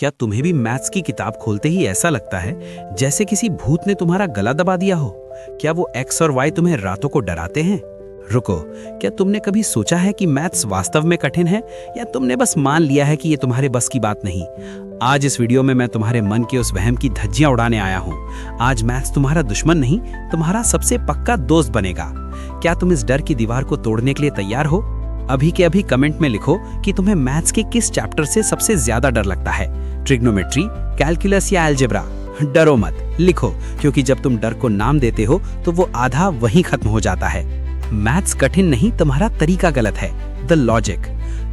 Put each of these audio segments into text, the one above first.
क्या तुम्हें भी मैथ्स की किताब खोलते ही ऐसा लगता है जैसे किसी भूत ने तुम्हारा गला दबा दिया हो? क्या वो एक्स और वाई तुम्हें रातों को डराते हैं? रुको, क्या तुमने कभी सोचा है कि मैथ्स वास्तव में कठिन है, या तुमने बस मान लिया है कि ये तुम्हारे बस की बात नहीं? आज इस वीडियो में मैं तुम्हारे मन के उस वहम की धज्जियां उड़ाने आया हूँ। आज मैथ्स तुम्हारा दुश्मन नहीं, तुम्हारा सबसे पक्का दोस्त बनेगा। क्या तुम इस डर की दीवार को तोड़ने के लिए तैयार हो? अभी के अभी कमेंट में लिखो कि तुम्हें मैथ्स के किस चैप्टर से सबसे ज्यादा डर लगता है। ट्रिग्नोमेट्री, कैलकुलस या अलजेब्रा? डरो मत, लिखो, क्योंकि जब तुम डर को नाम देते हो तो वो आधा वहीं खत्म हो जाता है। मैथ्स कठिन नहीं, तुम्हारा तरीका गलत है। The logic.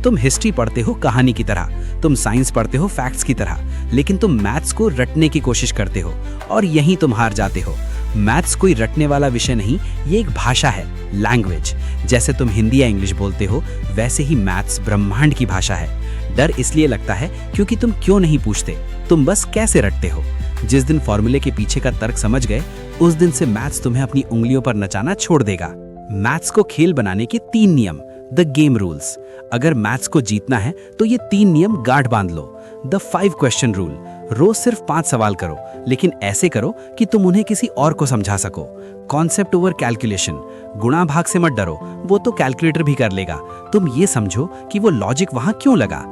तुम हिस्ट्री पढ़ते हो कहानी की तरह, तुम साइंस पढ़ते हो फैक्ट्स की तरह, लेकिन तुम मैथ्स को रटने की कोशिश करते हो और यहीं तुम हार जाते हो। मैथ्स कोई रटने वाला विषय नहीं, ये एक भाषा है, लैंग्वेज। जैसे तुम हिंदी या इंग्लिश बोलते हो, वैसे ही मैथ्स ब्रह्मांड की भाषा है। डर इसलिए लगता है क्योंकि तुम क्यों नहीं पूछते, तुम बस कैसे रटते हो। जिस दिन फॉर्मूले के पीछे का तर्क समझ गए, उस दिन से मैथ्स तुम्हें अपनी उंगलियों पर नचाना छोड़ देगा। मैथ्स को खेल बनाने के 3 नियम, द गेम रूल्स। अगर मैथ्स को जीतना है तो ये 3 नियम गांठ बांध लो। The 5 question rule. रोज सिर्फ 5 सवाल करो, लेकिन ऐसे करो कि तुम उन्हें किसी और को समझा सको। Concept over calculation. गुणा भाग से मत डरो, वो तो कैलकुलेटर भी कर लेगा। तुम ये समझो कि वो लॉजिक वहां क्यों लगा।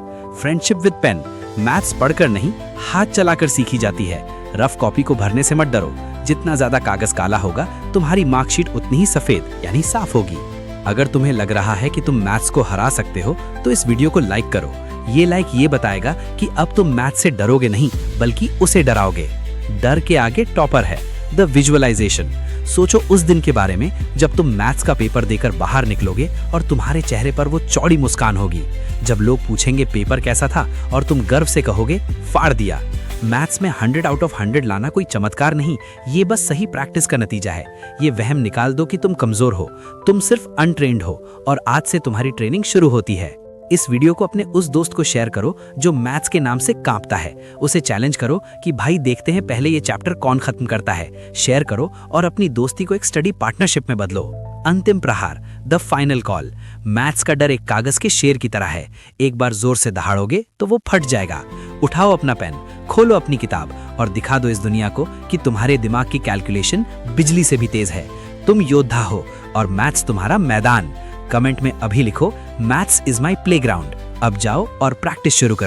Friendship with pen. मैथ्स पढ़कर नहीं, हाथ चलाकर सीखी जाती है। रफ कॉपी को भरने से मत डरो, जितना ज्यादा कागज काला होगा, तुम्हारी मार्कशीट उतनी ही सफेद यानी साफ होगी। अगर तुम्हें लग रहा है कि तुम मैथ्स को हरा सकते हो, तो इस वीडियो को लाइक करो। ये लाइक ये बताएगा कि अब तुम मैथ्स से डरोगे नहीं, बल्कि उसे डराओगे। डर के आगे टॉपर है, द विजुअलाइजेशन। सोचो उस दिन के बारे में जब तुम मैथ्स का पेपर देकर बाहर निकलोगे और तुम्हारे चेहरे पर वो चौड़ी मुस्कान होगी। जब लोग पूछेंगे पेपर कैसा था और तुम गर्व से कहोगे फाड़ दिया। मैथ्स में 100 आउट ऑफ 100 लाना कोई चमत्कार नहीं, ये बस सही प्रैक्टिस का नतीजा है। ये वहम निकाल दो कि तुम कमजोर हो, तुम सिर्फ अनट्रेन्ड हो, और आज से तुम्हारी ट्रेनिंग शुरू होती है। इस वीडियो को अपने उस दोस्त को शेयर करो जो मैथ्स के नाम से कांपता है। उसे चैलेंज करो कि भाई देखते हैं पहले ये चैप्टर कौन खत्म करता है। शेयर करो और अपनी दोस्ती को एक स्टडी पार्टनरशिप में बदलो। अंतिम प्रहार, द फाइनल कॉल। मैथ्स का डर एक कागज के शेर की तरह है। एक बार जोर से दहाड़ोगे तो वो फट जाएगा। उठाओ अपना पेन, खोलो अपनी किताब और दिखा दो इस दुनिया को कि तुम्हारे दिमाग की कैलकुलेशन बिजली से भी तेज है। तुम योद्धा हो और मैथ्स तुम्हारा मैदान। कमेंट में अभी लिखो, मैथ्स इज माई प्लेग्राउंड। अब जाओ और प्रैक्टिस शुरू करो।